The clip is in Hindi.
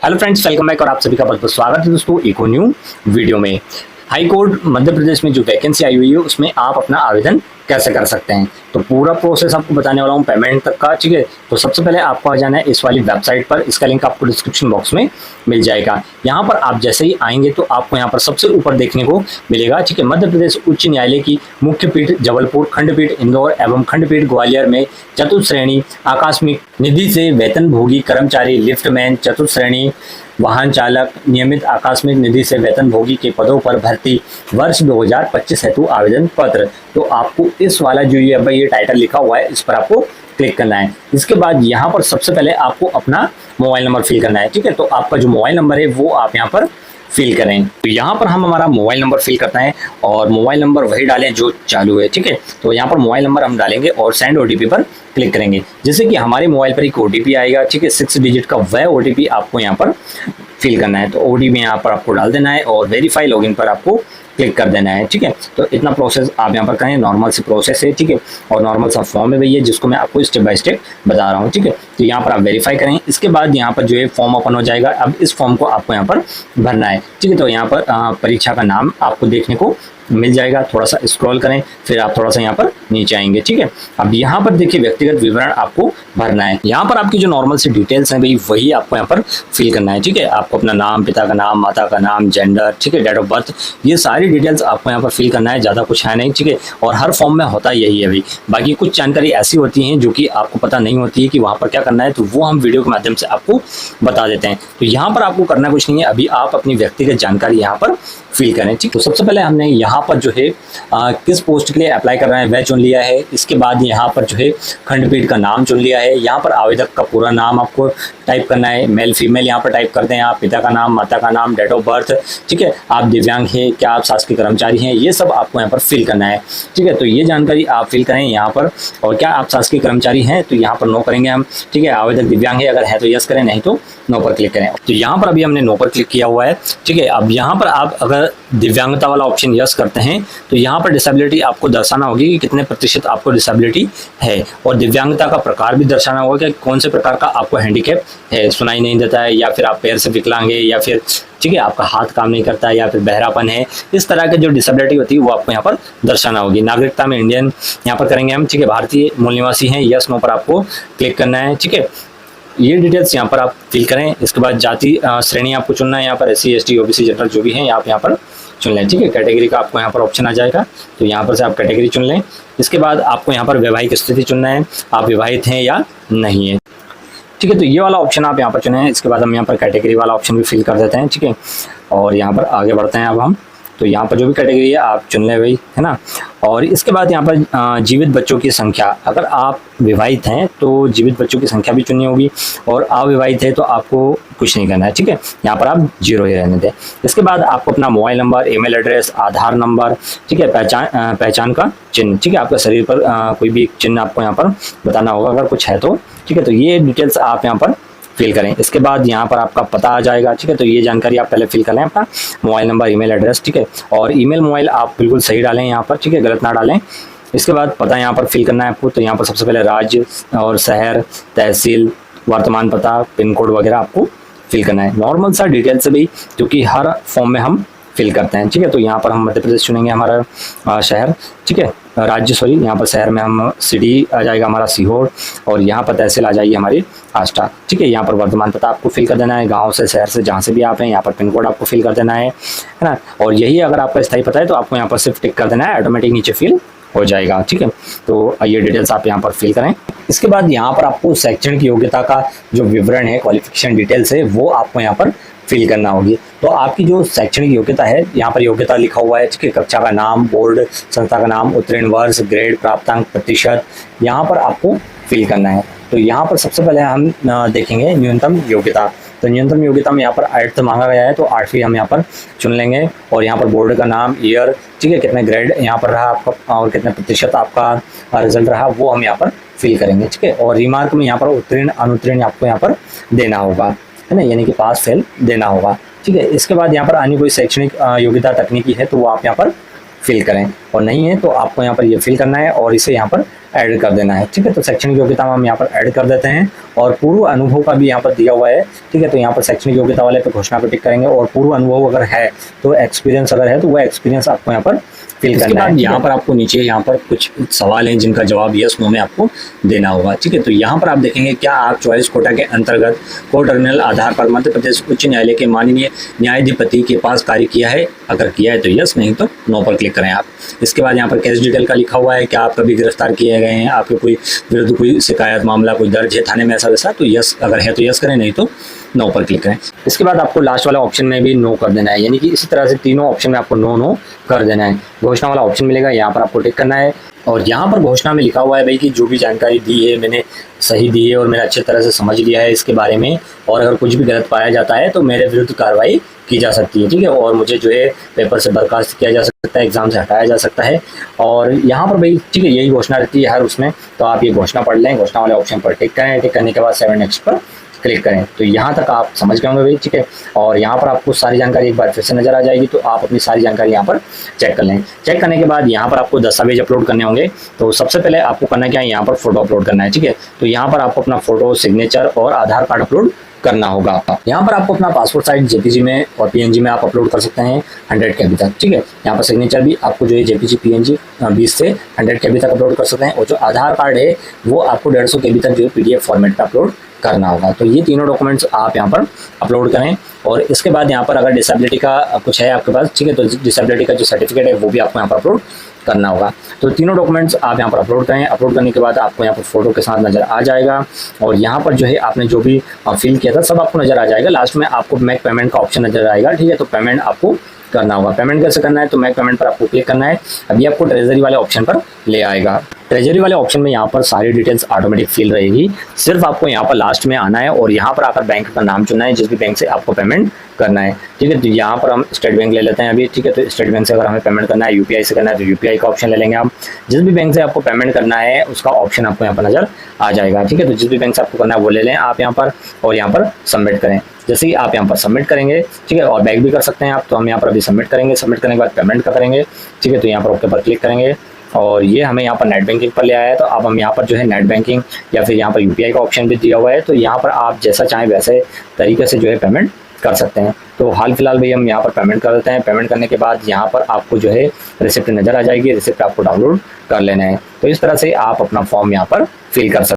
हेलो फ्रेंड्स, वेलकम बैक और आप सभी का बहुत बहुत स्वागत है दोस्तों एक और न्यू वीडियो में। हाई कोर्ट मध्य प्रदेश में जो वैकेंसी आई हुई है उसमें आप अपना आवेदन कैसे कर सकते हैं, तो पूरा प्रोसेस आपको बताने वाला हूँ पेमेंट तक का। ठीक है, तो सबसे पहले आपको आ जाना है इस वाली वेबसाइट पर। इसका लिंक आपको डिस्क्रिप्शन बॉक्स में मिल जाएगा। यहाँ पर आप जैसे ही आएंगे तो आपको यहाँ पर सबसे ऊपर देखने को मिलेगा, ठीक है, मध्य प्रदेश उच्च न्यायालय की मुख्य पीठ जबलपुर, खंडपीठ इंदौर एवं खंडपीठ ग्वालियर में चतुर्थ श्रेणी आकस्मिक निधि से वेतनभोगी कर्मचारी, लिफ्टमैन, चतुर्थ श्रेणी वाहन चालक, नियमित आकस्मिक निधि से वेतनभोगी के पदों पर भर्ती वर्ष 2025 हेतु आवेदन पत्र। तो आपको इस वाला जो ये टाइटल लिखा हुआ है इस पर आपको क्लिक करना है। इसके बाद यहाँ पर सबसे पहले आपको अपना मोबाइल नंबर फिल करना है। ठीक है, तो आपका जो मोबाइल नंबर है वो आप यहाँ पर फिल करें। तो यहाँ पर हम हमारा मोबाइल नंबर फिल करते हैं और मोबाइल नंबर वही डालें जो चालू है। ठीक है, तो यहाँ पर मोबाइल नंबर हम डालेंगे और सेंड ओटीपी पर क्लिक करेंगे, जैसे कि हमारे मोबाइल पर एक ओटीपी आएगा। ठीक है, 6 डिजिट का वह ओटीपी आपको यहाँ पर फिल करना है। तो ओटीपी यहाँ पर आपको डाल देना है और वेरीफाई लॉगिन पर आपको क्लिक कर देना है। ठीक है, तो इतना प्रोसेस आप यहाँ पर करें, नॉर्मल सी प्रोसेस है। ठीक है, और नॉर्मल सा फॉर्म है भैया जिसको मैं आपको स्टेप बाय स्टेप बता रहा हूँ। ठीक है, तो यहाँ पर आप वेरीफाई करें। इसके बाद यहाँ पर जो है फॉर्म ओपन हो जाएगा। अब इस फॉर्म को आपको यहाँ पर भरना है। ठीक है, तो यहाँ पर परीक्षा का नाम आपको देखने को मिल जाएगा। थोड़ा सा स्क्रॉल करें, फिर आप थोड़ा सा यहाँ पर नीचे आएंगे। ठीक है, अब यहाँ पर देखिए व्यक्तिगत विवरण आपको भरना है। यहाँ पर आपकी जो नॉर्मल सी डिटेल्स हैं भाई वही आपको यहाँ पर फिल करना है। ठीक है, आपको अपना नाम, पिता का नाम, माता का नाम, जेंडर, ठीक है, डेट ऑफ बर्थ, ये सारी डिटेल्स आपको यहाँ पर फिल करना है। ज़्यादा कुछ है नहीं। ठीक है, और हर फॉर्म में होता यही है भाई। बाकी कुछ जानकारी ऐसी होती हैं जो कि आपको पता नहीं होती है कि वहाँ पर क्या करना है, तो वो हम वीडियो के माध्यम से आपको बता देते हैं। तो यहाँ पर आपको करना कुछ नहीं है, अभी आप अपनी व्यक्तिगत जानकारी यहाँ पर फिल करें। ठीक, तो सबसे पहले हमने यहाँ पर जो है किस पोस्ट के लिए अप्लाई कर रहे हैं वह चुन लिया है। इसके बाद यहाँ पर जो है खंडपीठ का नाम चुन लिया है। यहाँ पर आवेदक का पूरा नाम आपको टाइप करना है, मेल फीमेल यहाँ पर टाइप करते हैं आप, पिता का नाम, माता का नाम, डेट ऑफ बर्थ। ठीक है, आप दिव्यांग हैं, क्या आप शासकीय कर्मचारी हैं, ये सब आपको यहाँ पर फिल करना है। ठीक है, तो ये जानकारी आप फिल करें यहाँ पर। और क्या आप शासकीय कर्मचारी हैं तो यहाँ पर नो करेंगे हम। ठीक है, आवेदक दिव्यांग है, अगर है तो यस करें, नहीं तो नो पर क्लिक करें। तो यहाँ पर अभी हमने नो पर क्लिक किया हुआ है। ठीक है, अब यहाँ पर आप अगर दिव्यांगता वाला ऑप्शन यस करते हैं तो यहाँ पर डिसेबिलिटी आपको दर्शाना होगी कि कितने प्रतिशत आपको डिसेबिलिटी है, और दिव्यांगता का प्रकार भी दर्शाना होगा कि कौन से प्रकार का आपको हैंडीकैप है, सुनाई नहीं देता है, या फिर आप पैर से विकलांग है, या फिर ठीक है आपका हाथ काम नहीं करता है, या फिर बहरापन है। इस तरह की जो डिसेबिलिटी होती है वो आपको यहाँ पर दर्शाना होगी। नागरिकता में इंडियन यहाँ पर करेंगे हम। ठीक है, भारतीय मूल निवासी हैं, यस नो पर आपको क्लिक करना है। ठीक है, ये डिटेल्स यहाँ पर आप फिल करें। इसके बाद जाति श्रेणी आपको चुनना है। यहाँ पर SC ST OBC जनरल जो भी हैं आप यहाँ पर चुन लें। ठीक है, कैटेगरी का आपको यहाँ पर ऑप्शन आ जाएगा, तो यहाँ पर से आप कैटेगरी चुन लें। इसके बाद आपको यहाँ पर वैवाहिक स्थिति चुनना है, आप विवाहित हैं या नहीं है। ठीक है, तो ये वाला ऑप्शन आप यहाँ पर चुनें। इसके बाद हम यहाँ पर कैटेगरी वाला ऑप्शन भी फिल कर देते हैं। ठीक है, और यहाँ पर आगे बढ़ते हैं अब हम। तो यहाँ पर जो भी कैटेगरी है आप चुन लें भाई, है ना। और इसके बाद यहाँ पर जीवित बच्चों की संख्या, अगर आप विवाहित हैं तो जीवित बच्चों की संख्या भी चुननी होगी, और अविवाहित है तो आपको कुछ नहीं करना है। ठीक है, यहाँ पर आप 0 ही रहने दें। इसके बाद आपको अपना मोबाइल नंबर, ईमेल एड्रेस, आधार नंबर, ठीक है, पहचान का चिन्ह, ठीक है, आपका शरीर पर कोई भी चिन्ह आपको यहाँ पर बताना होगा अगर कुछ है तो। ठीक है, तो ये डिटेल्स आप यहाँ पर फिल करें। इसके बाद यहाँ पर आपका पता आ जाएगा। ठीक है, तो ये जानकारी आप पहले फिल कर लें, अपना मोबाइल नंबर, ईमेल एड्रेस। ठीक है, और ईमेल मोबाइल आप बिल्कुल सही डालें यहाँ पर। ठीक है, गलत ना डालें। इसके बाद पता यहाँ पर फिल करना है आपको। तो यहाँ पर सबसे पहले राज्य और शहर, तहसील, वर्तमान पता, पिन कोड वगैरह आपको फिल करना है। नॉर्मल सा डिटेल्स है भाई, क्योंकि हर फॉर्म में हम फिल करते हैं। ठीक है, तो यहाँ पर हम मध्य प्रदेश चुनेंगे हमारा शहर। ठीक है, राज्य सॉरी, यहाँ पर शहर में हम सिटी आ जाएगा हमारा सीहोर, और यहाँ पर तहसील आ जाएगी हमारी आष्टा। ठीक है, यहाँ पर वर्तमान पता आपको फिल कर देना है, गांव से, शहर से, जहाँ से भी आप हैं। यहाँ पर पिन कोड आपको फिल कर देना है ना। और यही अगर आपका स्थायी पता है तो आपको यहाँ पर सिर्फ टिक कर देना है, ऑटोमेटिक नीचे फिल हो जाएगा। ठीक है, तो ये डिटेल्स आप यहाँ पर फिल करें। इसके बाद यहाँ पर आपको शैक्षणिक योग्यता का जो विवरण है, क्वालिफिकेशन डिटेल्स है, वो आपको यहाँ पर फिल करना होगी। तो आपकी जो शैक्षणिक योग्यता है, यहाँ पर योग्यता लिखा हुआ है। ठीक है, कक्षा का नाम, बोर्ड संस्था का नाम, उत्तीर्ण वर्ष, ग्रेड, प्राप्तांक, प्रतिशत, यहाँ पर आपको फिल करना है। तो यहाँ पर सबसे पहले हम देखेंगे न्यूनतम योग्यता। तो न्यूनतम योग्यता में यहाँ पर 8th मांगा गया है, तो 8वीं हम यहाँ पर चुन लेंगे। और यहाँ पर बोर्ड का नाम, ईयर, ठीक है, कितने ग्रेड यहाँ पर रहा आपका और कितने प्रतिशत आपका रिजल्ट रहा, वो हम यहाँ पर फिल करेंगे। ठीक है, और रिमार्क में यहाँ पर उत्तीर्ण अनुत्तीर्ण आपको यहाँ पर देना होगा, है ना, यानी कि पास फेल देना होगा। ठीक है, इसके बाद यहाँ पर अन्य कोई शैक्षणिक योग्यता तकनीकी है तो वो आप यहाँ पर फिल करें। और नहीं है तो आपको यहाँ पर ये फिल करना है और इसे यहाँ पर ऐड कर देना है। ठीक है, तो शैक्षणिक योग्यता हम यहाँ पर ऐड कर देते हैं और पूर्व अनुभव का भी यहाँ पर दिया हुआ है। ठीक है, तो यहाँ पर शैक्षणिक योग्यता वाले पे घोषणा पे टिक करेंगे और पूर्व अनुभव अगर है तो एक्सपीरियंस अगर है तो वह एक्सपीरियंस आपको यहाँ पर फिल करना है। यहाँ पर आपको नीचे यहाँ पर कुछ सवाल हैं जिनका जवाब यस नो में आपको देना होगा। ठीक है, तो यहाँ पर आप देखेंगे क्या आप चॉइस कोटा के अंतर्गत को टर्मिनल आधार पर मध्य प्रदेश उच्च न्यायालय के माननीय न्यायाधिपति के पास कार्य किया है। अगर किया है तो यस, नहीं तो नो पर क्लिक करें आप। इसके बाद यहाँ पर केस डिटेल का लिखा हुआ है, क्या आप कभी गिरफ्तार किए गए हैं, आपके कोई विरुद्ध कोई शिकायत मामला कोई दर्ज है थाने में ऐसा वैसा, तो यस अगर है तो यस करें, नहीं तो नो पर क्लिक करें। इसके बाद आपको लास्ट वाला ऑप्शन में भी नो कर देना है, यानी कि इसी तरह से तीनों ऑप्शन में आपको नो नो कर देना है। घोषणा वाला ऑप्शन मिलेगा, यहाँ पर आपको टिक करना है और यहाँ पर घोषणा में लिखा हुआ है भाई कि जो भी जानकारी दी है मैंने सही दी है और मैंने अच्छे तरह से समझ लिया है इसके बारे में, और अगर कुछ भी गलत पाया जाता है तो मेरे विरुद्ध कार्रवाई की जा सकती है। ठीक है, और मुझे जो है पेपर से बर्खास्त किया जा सकता है, एग्जाम से हटाया जा सकता है। और यहाँ पर भाई ठीक है यही घोषणा रहती है हर उसमें, तो आप ये घोषणा पढ़ लें। घोषणा वाले ऑप्शन पर टिक करें, टिक करने के बाद 7 नेक्स्ट पर क्लिक करें। तो यहाँ तक आप समझ गए होंगे भाई। ठीक है, और यहाँ पर आपको सारी जानकारी एक बार फिर से नजर आ जाएगी, तो आप अपनी सारी जानकारी यहाँ पर चेक कर लें। चेक करने के बाद यहाँ पर आपको दस्तावेज अपलोड करने होंगे। तो सबसे पहले आपको करना क्या है, यहाँ पर फोटो अपलोड करना है। ठीक है, तो यहाँ पर आपको अपना फोटो, सिग्नेचर और आधार कार्ड अपलोड करना होगा। यहाँ पर आपको अपना पासपोर्ट साइज जेपीजी में और पीएनजी में आप अपलोड कर सकते हैं 100 KB तक। ठीक है, यहाँ पर सिग्नेचर भी आपको जो है जेपीजी पीएनजी 20 से 100 KB तक अपलोड कर सकते हैं, और जो आधार कार्ड है वो आपको 150 KB तक जो है PDF फॉर्मेट में अपलोड करना होगा। तो ये तीनों डॉक्यूमेंट्स आप यहाँ पर अपलोड करें। और इसके बाद यहाँ पर अगर डिसेबिलिटी का कुछ है आपके पास, ठीक है, तो डिसेबिलिटी का जो सर्टिफिकेट है वो भी आपको यहाँ पर अपलोड करना होगा। तो तीनों डॉक्यूमेंट्स आप यहाँ पर अपलोड करें। अपलोड करने के बाद आपको यहाँ पर फोटो के साथ नज़र आ जाएगा, और यहाँ पर जो है आपने जो भी फिल किया था सब आपको नज़र आ जाएगा। लास्ट में आपको मेक पेमेंट का ऑप्शन नज़र आएगा। ठीक है, तो पेमेंट आपको करना होगा। पेमेंट कैसे करना है, तो मेक पेमेंट पर आपको क्लिक करना है। अभी आपको ट्रेजरी वाले ऑप्शन पर ले आएगा। ट्रेजरी वाले ऑप्शन में यहाँ पर सारी डिटेल्स ऑटोमेटिक फिल रहेगी। सिर्फ आपको यहाँ पर लास्ट में आना है और यहाँ पर आकर बैंक का नाम चुनना है जिस भी बैंक से आपको पेमेंट करना है। ठीक है, तो यहाँ पर हम स्टेट बैंक ले लेते हैं अभी। ठीक है, तो स्टेट बैंक से अगर हमें पेमेंट करना है, यूपीआई से करना है तो यूपीआई का ऑप्शन ले लेंगे आप। जिस भी बैंक से आपको पेमेंट करना है उसका ऑप्शन आपको यहाँ पर नजर आ जाएगा। ठीक है, तो जिस भी बैंक से आपको करना है वो ले लें आप यहाँ पर, और यहाँ पर सबमिट करें। जैसे ही आप यहाँ पर सबमिट करेंगे, ठीक है, और बैक भी कर सकते हैं आप, तो हम यहाँ पर अभी सबमिट करेंगे। सबमिट करने के बाद पेमेंट का करेंगे। ठीक है, तो यहाँ पर ओके पर क्लिक करेंगे और ये हमें यहाँ पर नेट बैंकिंग पर ले आया है। तो अब हम यहाँ पर जो है नेट बैंकिंग या फिर यहाँ पर यूपीआई का ऑप्शन भी दिया हुआ है, तो यहाँ पर आप जैसा चाहें वैसे तरीके से जो है पेमेंट कर सकते हैं। तो हाल फिलहाल भाई हम यहाँ पर पेमेंट कर देते हैं। पेमेंट करने के बाद यहाँ पर आपको जो है रिसिप्ट नज़र आ जाएगी। रिसिप्ट आपको डाउनलोड कर लेना है। तो इस तरह से आप अपना फॉर्म यहाँ पर फिल कर सकते हैं।